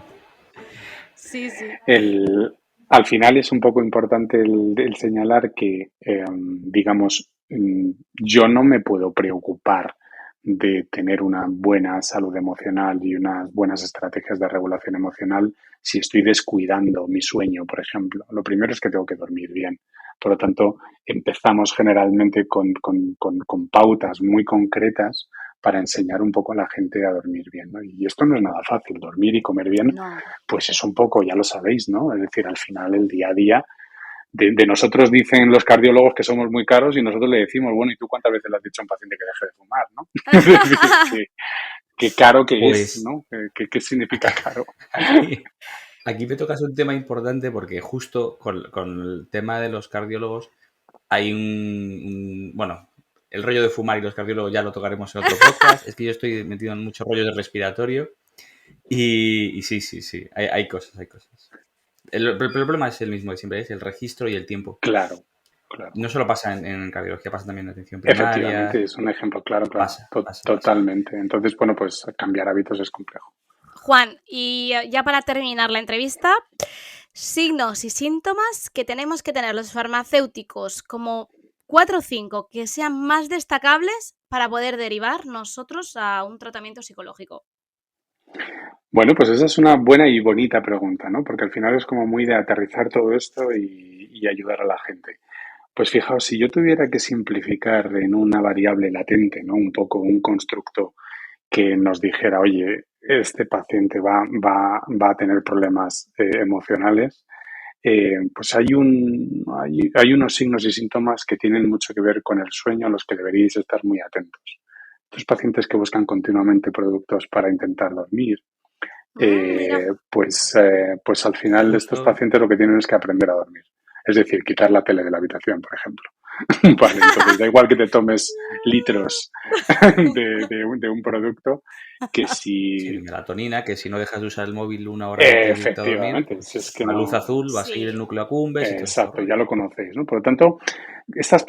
Sí, sí. El, Al final es un poco importante el señalar que, digamos, yo no me puedo preocupar de tener una buena salud emocional y unas buenas estrategias de regulación emocional si estoy descuidando mi sueño, por ejemplo. Lo primero es que tengo que dormir bien. Por lo tanto, empezamos generalmente con pautas muy concretas para enseñar un poco a la gente a dormir bien, ¿no? Y esto no es nada fácil. Dormir y comer bien No. pues es un poco, ya lo sabéis, ¿no? Es decir, al final, el día a día, de nosotros dicen los cardiólogos que somos muy caros y nosotros le decimos, bueno, ¿y tú cuántas veces le has dicho a un paciente que deje de fumar, ¿no? Es decir, que caro que es, Pues ¿no? ¿Qué significa caro? aquí, aquí me tocas un tema importante porque justo con el tema de los cardiólogos hay bueno, el rollo de fumar y los cardiólogos ya lo tocaremos en otro podcast. Es que yo estoy metido en muchos rollos de respiratorio y sí, sí, sí, hay cosas, hay cosas. El problema es el mismo de siempre, es el registro y el tiempo. Claro, claro. No solo pasa en cardiología, pasa también en atención Efectivamente, primaria. es un ejemplo claro, claro, Pasa. totalmente. Entonces, bueno, pues cambiar hábitos es complejo. Juan, y ya para terminar la entrevista, signos y síntomas que tenemos que tener los farmacéuticos, como 4 o 5 que sean más destacables para poder derivar nosotros a un tratamiento psicológico. Bueno, pues esa es una buena y bonita pregunta, ¿no? Porque al final es como muy de aterrizar todo esto y ayudar a la gente. Pues fijaos, si yo tuviera que simplificar en una variable latente, ¿no? Un poco un constructo que nos dijera, oye, este paciente va a tener problemas emocionales, pues hay unos signos y síntomas que tienen mucho que ver con el sueño a los que deberíais estar muy atentos. Estos pacientes que buscan continuamente productos para intentar dormir, Mira, pues al final estos Justo, pacientes lo que tienen es que aprender a dormir. Es decir, quitar la tele de la habitación, por ejemplo. Vale, entonces da igual que te tomes litros de un producto que sí, si melatonina, que si no dejas de usar el móvil 1 hora antes de irte a dormir, efectivamente, si es pues que la luz no, azul va a seguir el sí, núcleo accumbens y todo este exacto, ya rollo. lo conocéis, ¿no? Por lo tanto, estas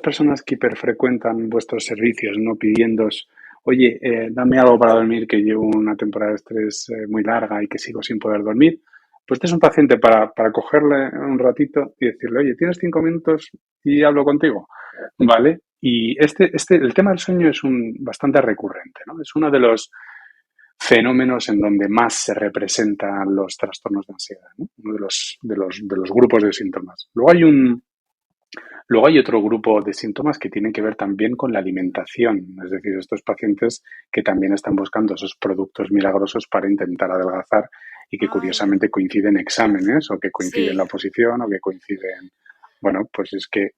personas que hiperfrecuentan vuestros servicios, ¿no? Pidiéndos, oye, dame algo para dormir, que llevo una temporada de estrés muy larga y que sigo sin poder dormir, pues este es un paciente para cogerle un ratito y decirle, oye, ¿tienes 5 minutos y hablo contigo? ¿Vale? Y el tema del sueño es bastante recurrente, ¿no? Es uno de los fenómenos en donde más se representan los trastornos de ansiedad, ¿no? Uno de los grupos de síntomas. Luego hay otro grupo de síntomas que tienen que ver también con la alimentación, es decir, estos pacientes que también están buscando esos productos milagrosos para intentar adelgazar y que ay, curiosamente coinciden exámenes o que coinciden sí, la posición o que coinciden, bueno, pues es que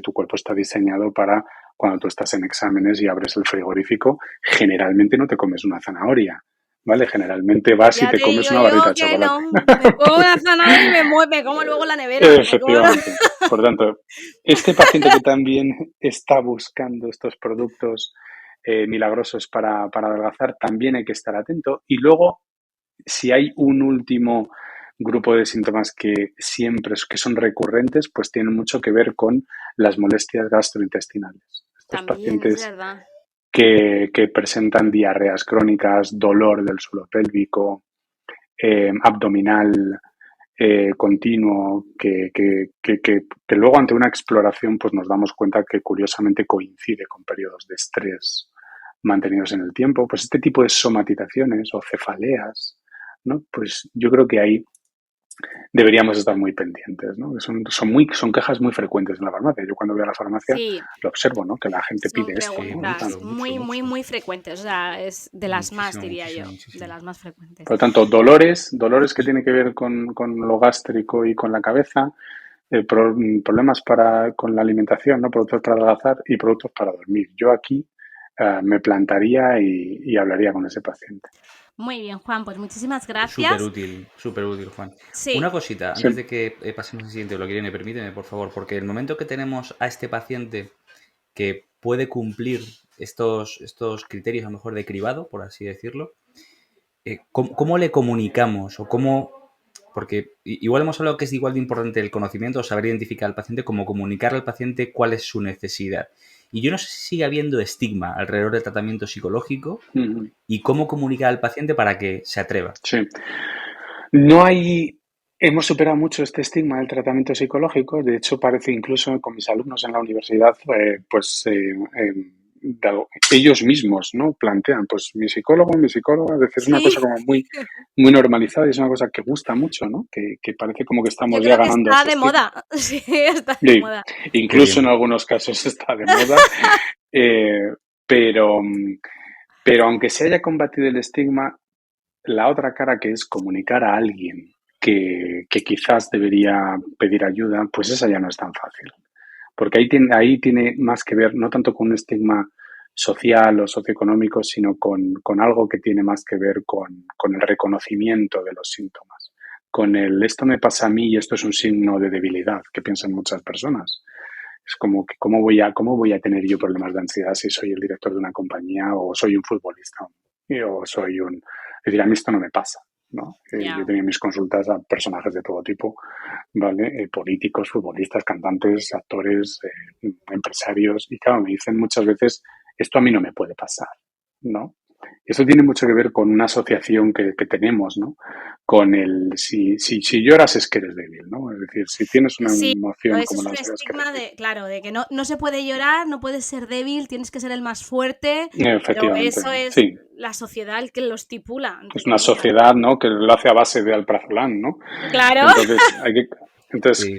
tu cuerpo está diseñado para cuando tú estás en exámenes y abres el frigorífico, generalmente no te comes una zanahoria, ¿vale? Generalmente vas y ya te te comes digo una yo barrita de que chocolate. no, me como una zanahoria y me como luego la nevera, me como Efectivamente. Por tanto, este paciente que también está buscando estos productos milagrosos para adelgazar, también hay que estar atento. Y luego, si hay un último grupo de síntomas que son recurrentes, pues tienen mucho que ver con las molestias gastrointestinales. Estos también, es pacientes verdad. que presentan diarreas crónicas, dolor del suelo pélvico, abdominal, continuo, que luego ante una exploración pues nos damos cuenta que curiosamente coincide con periodos de estrés mantenidos en el tiempo, pues este tipo de somatizaciones o cefaleas, ¿no? Pues yo creo que ahí deberíamos estar muy pendientes, ¿no? Son quejas muy frecuentes en la farmacia. Yo cuando voy a la farmacia Sí, lo observo, ¿no? Que la gente son pide esto, Sí, ¿no? Y preguntas mucho, tan- mucho, muy, muy, mucho. muy frecuentes, o sea, es de las más, Muchísimo, diría muchísimo, yo, de muchísimo. las más frecuentes. Por lo tanto, dolores que tienen que ver con lo gástrico y con la cabeza, problemas con la alimentación, ¿no? Productos para adelgazar y productos para dormir. Yo aquí me plantaría y hablaría con ese paciente. Muy bien, Juan, pues muchísimas gracias. Súper útil, Juan. Una Sí, cosita, Sí. antes de que pasemos al siguiente bloque, Irene, permíteme, por favor, porque el momento que tenemos a este paciente que puede cumplir estos criterios, a lo mejor de cribado, por así decirlo, ¿cómo le comunicamos o cómo? Porque igual hemos hablado que es igual de importante el conocimiento o saber identificar al paciente como comunicarle al paciente cuál es su necesidad. Y yo no sé si sigue habiendo estigma alrededor del tratamiento psicológico Ujú. y cómo comunicar al paciente para que se atreva. Sí. No hay. Hemos superado mucho este estigma del tratamiento psicológico. De hecho, parece incluso con mis alumnos en la universidad, ellos mismos, ¿no? Plantean, pues mi psicóloga, es decir, es una cosa sí, como muy, muy normalizada y es una cosa que gusta mucho, ¿no? Que parece como que yo estamos ya creo que ganando está ese de estigma. moda. Sí, está de Y moda. Qué incluso en bien. algunos casos está de moda, eh, pero, pero aunque se haya combatido el estigma, la otra cara, que es comunicar a alguien que quizás debería pedir ayuda, pues esa ya no es tan fácil. Porque ahí tiene más que ver, no tanto con un estigma social o socioeconómico, sino con algo que tiene más que ver con el reconocimiento de los síntomas. Con esto me pasa a mí y esto es un signo de debilidad, que piensan muchas personas. Es como que ¿cómo voy a tener yo problemas de ansiedad si soy el director de una compañía o soy un futbolista o soy un... Es decir, a mí esto no me pasa, ¿no? Yo he Ya, tenido mis consultas a personajes de todo tipo, ¿vale? Políticos, futbolistas, cantantes, actores, empresarios, y claro, me dicen muchas veces, esto a mí no me puede pasar, ¿no? Eso tiene mucho que ver con una asociación que tenemos, ¿no? Con el si lloras es que eres débil, ¿no? Es decir, si tienes una Sí, emoción eso como es la un ansiedad es que eres estigma débil. de, claro, de que no se puede llorar, no puedes ser débil, tienes que ser el más fuerte, pero Efectivamente, eso es sí. la sociedad el que lo estipula, entre Es una comillas. sociedad, ¿no? Que lo hace a base de alprazolam, ¿no? Claro. Entonces, Sí, justo.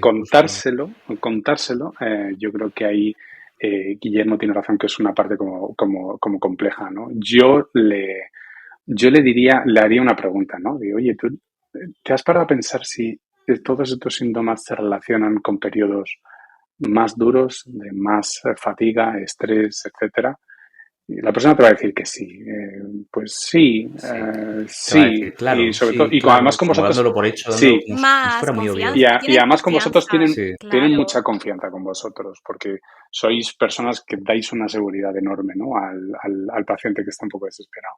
contárselo, yo creo que ahí Guillermo tiene razón que es una parte como compleja, ¿no? Yo le diría, le haría una pregunta, ¿no? De, oye, ¿tú te has parado a pensar si todos estos síntomas se relacionan con periodos más duros, de más fatiga, estrés, etcétera? Y la persona te va a decir que sí. Pues sí, Sí. Te va a sí. decir, Y claro, sobre todo, sí, y además claro, con como vosotros, dándolo por hecho, dándolo sí. como si Más fuera muy obvio. confianza, Y tienen además con vosotros confianza, tienen, Sí, tienen claro. mucha confianza con vosotros, porque sois personas que dais una seguridad enorme, ¿no? Al paciente que está un poco desesperado.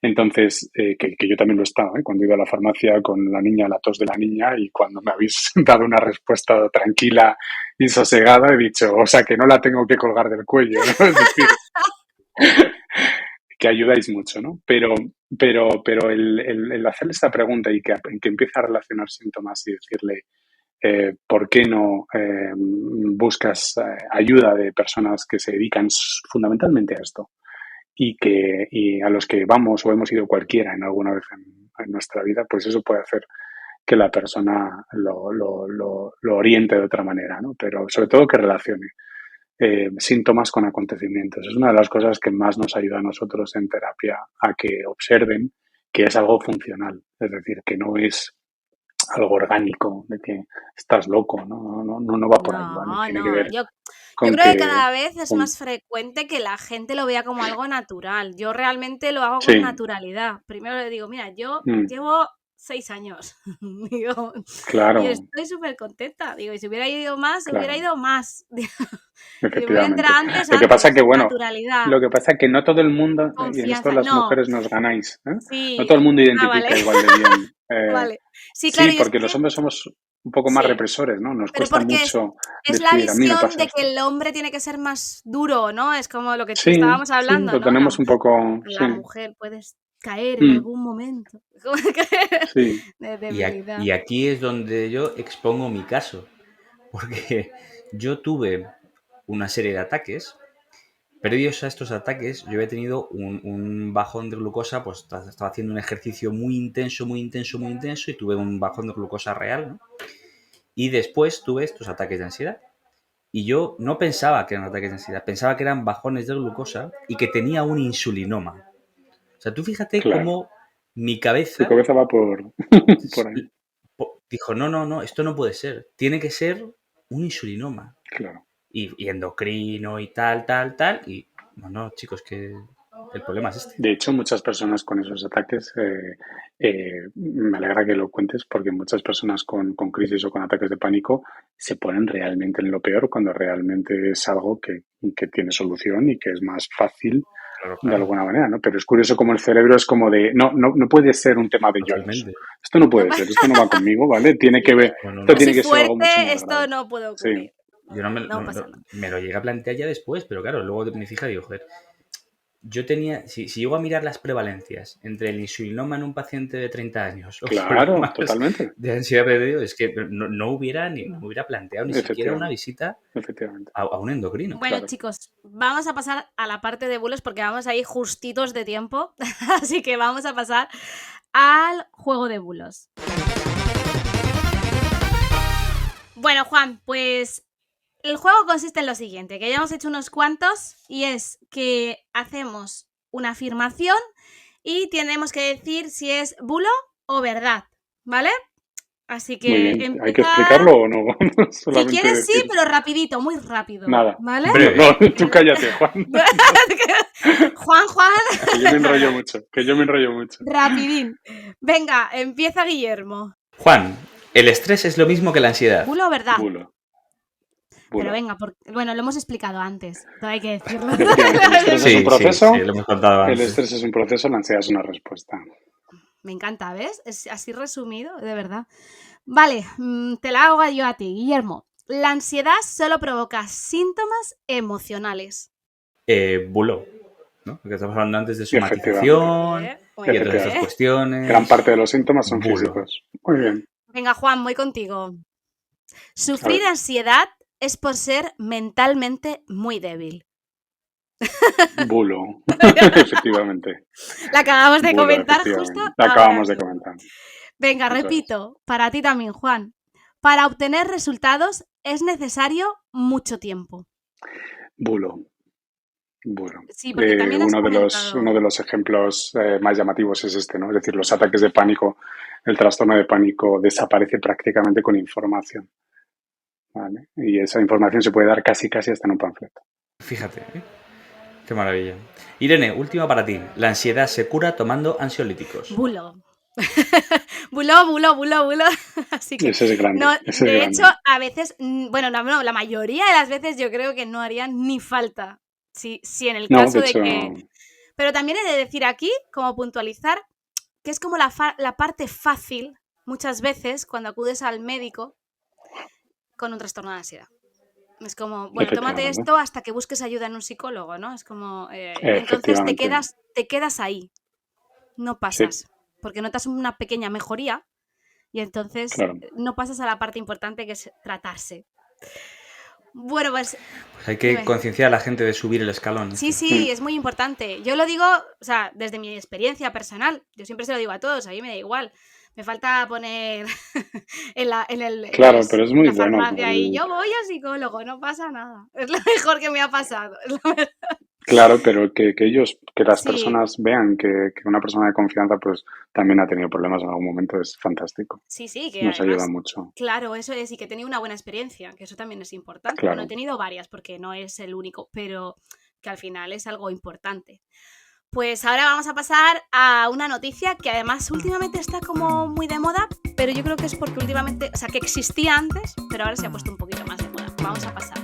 Entonces, que yo también lo he estado, ¿eh? Cuando he ido a la farmacia con la niña, la tos de la niña, y cuando me habéis dado una respuesta tranquila y sosegada, he dicho, o sea, que no la tengo que colgar del cuello, ¿no? Es decir, que ayudáis mucho, ¿no? Pero el hacerle esta pregunta y que empiece a relacionar síntomas y decirle, ¿por qué no buscas ayuda de personas que se dedican fundamentalmente a esto? Y a los que vamos o hemos ido cualquiera en alguna vez en nuestra vida, pues eso puede hacer que la persona lo oriente de otra manera, ¿no? Pero sobre todo que relacione síntomas con acontecimientos. Es una de las cosas que más nos ayuda a nosotros en terapia a que observen que es algo funcional, es decir, que no es algo orgánico, de que estás loco, no va por ahí, ¿vale? No, Tiene que no. ver Yo con creo que que... cada vez es con- más frecuente que la gente lo vea como algo natural. Yo realmente lo hago con sí, naturalidad. Primero le digo, mira, yo mm, llevo 6 años. Digo, y claro, estoy súper contenta. Digo, y si hubiera ido más, hubiera claro. ido más. Y me hubiera Efectivamente. enterado antes, Lo que pasa que, antes. bueno, Naturalidad, lo que pasa que no todo el mundo, y en esto confianza. las No, mujeres nos ganáis, ¿eh? No sí. todo el mundo Ah, vale. identifica igual de bien. Vale. Sí, Sí, claro, yo es porque los que, hombres somos un poco más sí. represores, ¿no? Nos Pero cuesta porque mucho es la decir, a mí me visión pasa de que esto. el hombre tiene que ser más duro, ¿no? Es como lo que Sí, estábamos sí, hablando, lo ¿no? La tenemos un mujer, poco, sí. la mujer puedes caer en Mm, algún momento. Como que sí, de Y debilidad. aquí es donde yo expongo mi caso, porque yo tuve una serie de ataques. Previos a estos ataques, yo había tenido un bajón de glucosa, pues estaba haciendo un ejercicio muy intenso, muy intenso, muy intenso, y tuve un bajón de glucosa real, ¿no? Y después tuve estos ataques de ansiedad. Y yo no pensaba que eran ataques de ansiedad, pensaba que eran bajones de glucosa y que tenía un insulinoma. O sea, tú fíjate claro. cómo mi Tu cabeza cabeza va por ahí, dijo, no, no, no, esto no puede ser. Tiene que ser un insulinoma. claro. Y endocrino y tal, tal, tal. Y no, no, chicos, que el problema es este. De hecho, muchas personas con esos ataques, me alegra que lo cuentes, porque muchas personas con crisis o con ataques de pánico se ponen realmente en lo peor cuando realmente es algo que tiene solución y que es más fácil Claro, de claro, alguna manera, ¿no? Pero es curioso como el cerebro es como de, no puede ser un tema de lloros. totalmente. Esto no No puede ser, esto no va conmigo, ¿vale? Tiene que sí, ver, No, no, esto yo no. tiene soy que ser algo fuerte, mucho más esto grave. no puede Sí, ocurrir. Yo no No pasa nada. me lo llegué a plantear ya después, pero claro, luego me fija y digo, joder, yo tenía, si llego a mirar las prevalencias entre el insulinoma en un paciente de 30 años o claro, problemas totalmente, de ansiedad perdido, es que no me hubiera planteado ni siquiera una efectivamente, visita efectivamente, a un endocrino. Bueno, claro. chicos, vamos a pasar a la parte de bulos porque vamos ahí justitos de tiempo. Así que vamos a pasar al juego de bulos. Bueno, Juan, pues el juego consiste en lo siguiente, que ya hemos hecho unos cuantos y es que hacemos una afirmación y tenemos que decir si es bulo o verdad, ¿vale? Así Muy que bien, ¿hay que empieza, explicarlo o no? si Solamente quieres sí, decir pero rapidito, muy rápido, nada. ¿vale? No, Breve. no, tú cállate, Juan. Juan, Que yo me enrollo mucho, que yo me enrollo mucho. rapidín. Venga, empieza Guillermo. Juan, el estrés es lo mismo que la ansiedad. ¿Bulo o verdad? Bulo, Pero bulo. venga, bueno, lo hemos explicado antes, todo hay que decirlo. Efectivamente, el estrés es un Sí, sí, sí, proceso, lo hemos contado el antes. estrés es un proceso, la ansiedad es una respuesta. Me encanta, ¿ves? Es así resumido, de verdad. Vale, te la hago yo a ti, Guillermo. La ansiedad solo provoca síntomas emocionales. Bulo. ¿no? Lo que estamos hablando antes de Efectivamente. somatización Muy y de todas Efectivamente. estas bien. cuestiones. Gran parte de los síntomas son Bulo. físicos. Muy bien. Venga, Juan, voy contigo. A Sufrir ver. ansiedad es por ser mentalmente muy débil. Bulo. Efectivamente. La acabamos de Bulo, comentar justo efectivamente. La ahora acabamos de mismo. comentar. Venga, Eso es. repito, para ti también, Juan. Para obtener resultados es necesario mucho tiempo. Bulo. Bulo. Sí, porque también has Uno de comentado... los ejemplos más llamativos es este, ¿no? Es decir, los ataques de pánico, el trastorno de pánico desaparece prácticamente con información, ¿vale? Y esa información se puede dar casi hasta en un panfleto. Fíjate, ¿eh? Qué maravilla. Irene, última para ti. La ansiedad se cura tomando ansiolíticos. Bulo. bulo. Así que, Ese es grande. no, Ese es de grande. hecho, a veces, bueno, no, la mayoría de las veces yo creo que no harían ni falta. Si en el No, caso de de hecho, que... Pero también he de decir aquí, como puntualizar, que es como la parte fácil, muchas veces, cuando acudes al médico con un trastorno de ansiedad. Es como, bueno, tómate efectivamente. esto hasta que busques ayuda en un psicólogo, ¿no? Es como... y entonces Efectivamente. te quedas ahí, no Sí, pasas, porque notas una pequeña mejoría y entonces claro. no pasas a la parte importante que es tratarse. Bueno, pues Pues hay que dime. concienciar a la gente de subir el escalón. Sí, es muy importante. Yo lo digo, o sea, desde mi experiencia personal. Yo siempre se lo digo a todos, a mí me da igual. Me falta poner Claro, pero es muy la bueno. farmacia y yo voy al psicólogo, no pasa nada. Es lo mejor que me ha pasado. Es lo mejor. Claro, pero que las Sí, personas vean que una persona de confianza pues también ha tenido problemas en algún momento es fantástico. sí, que Nos ayuda además, mucho. claro, eso es, y que he tenido una buena experiencia, que eso también es importante. Bueno, he Claro. tenido varias porque no es el único, pero que al final es algo importante. Pues ahora vamos a pasar a una noticia que además últimamente está como muy de moda, pero yo creo que es porque últimamente, o sea, que existía antes, pero ahora se ha puesto un poquito más de moda. Vamos a pasar.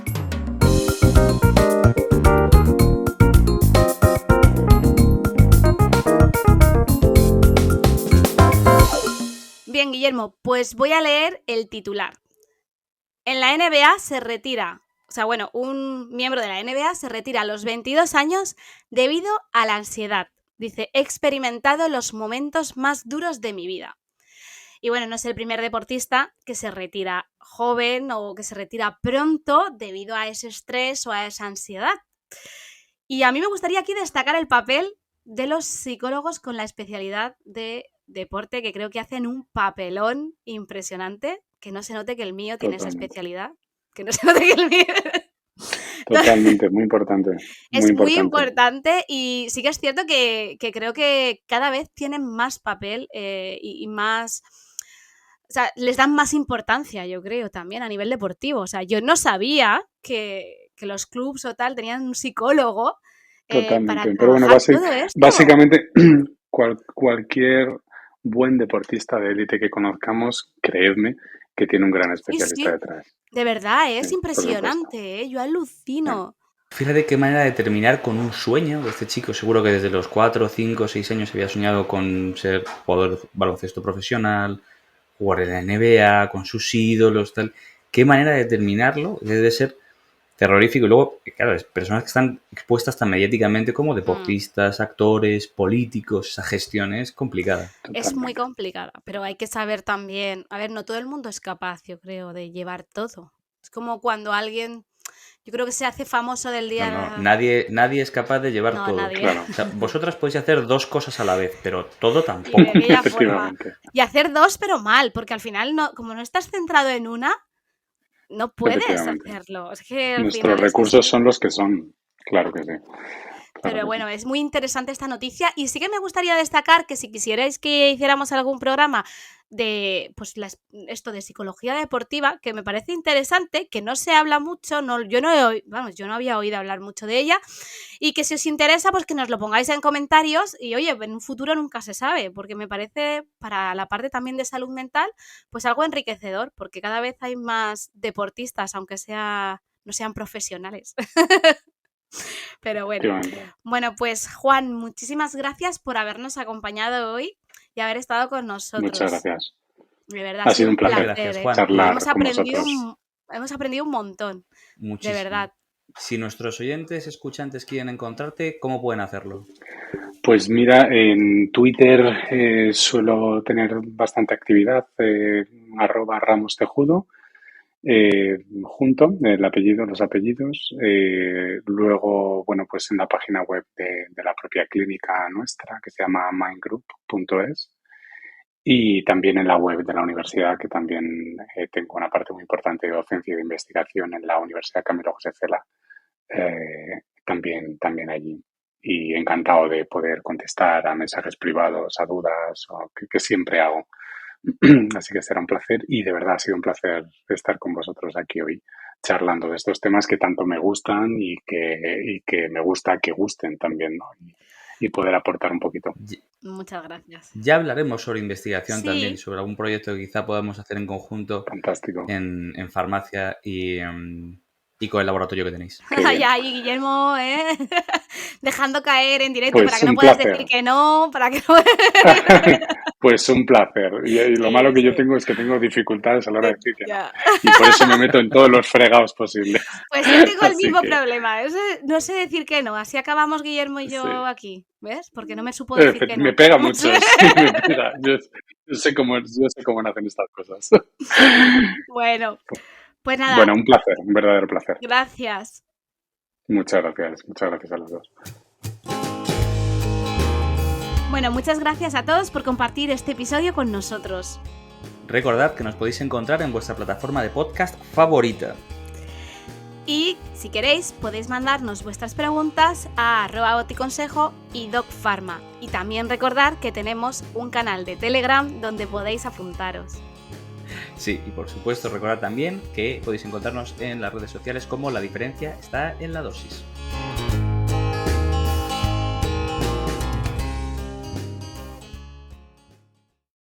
Bien, Guillermo, pues voy a leer el titular. En la NBA se retira, o sea, bueno, un miembro de la NBA se retira a los 22 años debido a la ansiedad. Dice, he experimentado los momentos más duros de mi vida. Y bueno, no es el primer deportista que se retira joven o que se retira pronto debido a ese estrés o a esa ansiedad. Y a mí me gustaría aquí destacar el papel de los psicólogos con la especialidad de deporte, que creo que hacen un papelón impresionante. Que no se note que el mío tiene esa Totalmente. especialidad. Que no se note que el mío... Totalmente, muy importante. Es muy importante. importante y sí que es cierto que creo que cada vez tienen más papel y más... O sea, les dan más importancia, yo creo, también a nivel deportivo. O sea, yo no sabía que los clubs o tal tenían un psicólogo para Totalmente. Pero bueno, trabajar todo esto. básicamente cualquier buen deportista de élite que conozcamos, creedme, que tiene un gran especialista Sí, detrás. de verdad, es Sí, por supuesto. impresionante, yo alucino. Fíjate qué manera de terminar con un sueño de este chico. Seguro que desde los 4, 5, 6 años había soñado con ser jugador de baloncesto profesional, jugar en la NBA, con sus ídolos, tal. Qué manera de terminarlo. Debe ser terrorífico. Y luego, claro, personas que están expuestas tan mediáticamente como deportistas, actores, políticos. Esa gestión es complicada. Es muy Totalmente. complicada, pero hay que saber también... A ver, no todo el mundo es capaz, yo creo, de llevar todo. Es como cuando alguien... Yo creo que se hace famoso del día... No, nadie es capaz de llevar No, todo. nadie. Claro. O sea, vosotras podéis hacer 2 cosas a la vez, pero todo Y tampoco. de aquella forma. Efectivamente. Y hacer 2, pero mal, porque al final, no, como no estás centrado en una, no puedes Efectivamente. hacerlo. Es que al Nuestros final es recursos así. son los que son. Claro que sí. Claro Pero que bueno, sí. es muy interesante esta noticia y sí que me gustaría destacar que si quisierais que hiciéramos algún programa de pues esto de psicología deportiva, que me parece interesante, que no se habla mucho, yo no había oído hablar mucho de ella, y que si os interesa, pues que nos lo pongáis en comentarios y oye, en un futuro nunca se sabe, porque me parece para la parte también de salud mental, pues algo enriquecedor, porque cada vez hay más deportistas, aunque no sean profesionales. Pero bueno. Efectivamente. Bueno, pues Juan, muchísimas gracias por habernos acompañado hoy y haber estado con nosotros. Muchas gracias. De verdad, Ha sido un placer Gracias, ¿eh? Juan. charlar Hemos con aprendido vosotros. hemos aprendido un montón, Muchísimo. de verdad. Si nuestros oyentes, escuchantes quieren encontrarte, ¿cómo pueden hacerlo? Pues mira, en Twitter suelo tener bastante actividad, @RamosTejudo, junto, el apellido, los apellidos. Luego, bueno, pues en la página web de la propia clínica nuestra, que se llama mindgroup.es. Y también en la web de la universidad, que también tengo una parte muy importante de docencia y de investigación en la Universidad Camilo José Cela, también allí. Y encantado de poder contestar a mensajes privados, a dudas, o que siempre hago. Así que será un placer y de verdad ha sido un placer estar con vosotros aquí hoy charlando de estos temas que tanto me gustan y que me gusta que gusten también, ¿no? Y poder aportar un poquito. Muchas gracias. Ya hablaremos sobre investigación Sí. también, sobre algún proyecto que quizá podamos hacer en conjunto Fantástico. en farmacia y con el laboratorio que tenéis. Qué bien. Ay, ay, Guillermo, dejando caer en directo Pues para que no un puedas placer. decir que no, para que no... Pues un placer. Y lo Sí, malo que yo sí. tengo es que tengo dificultades a la hora de decir que no. Ya. Y por eso me meto en todos los fregados posibles. Pues yo tengo el Así mismo que, problema. No sé decir que no. Así acabamos Guillermo y yo sí. aquí. ¿Ves? Porque no me supo decir que no. Me pega mucho, sí, me pega. Yo sé cómo nacen estas cosas. Bueno, pues nada, Bueno, un placer, un verdadero placer. gracias. Muchas gracias a los dos. Bueno, muchas gracias a todos por compartir este episodio con nosotros. Recordad que nos podéis encontrar en vuestra plataforma de podcast favorita. Y si queréis, podéis mandarnos vuestras preguntas a @boticonsejo y docpharma. Y también recordad que tenemos un canal de Telegram donde podéis apuntaros. Sí, y por supuesto recordad también que podéis encontrarnos en las redes sociales como La Diferencia está en la dosis.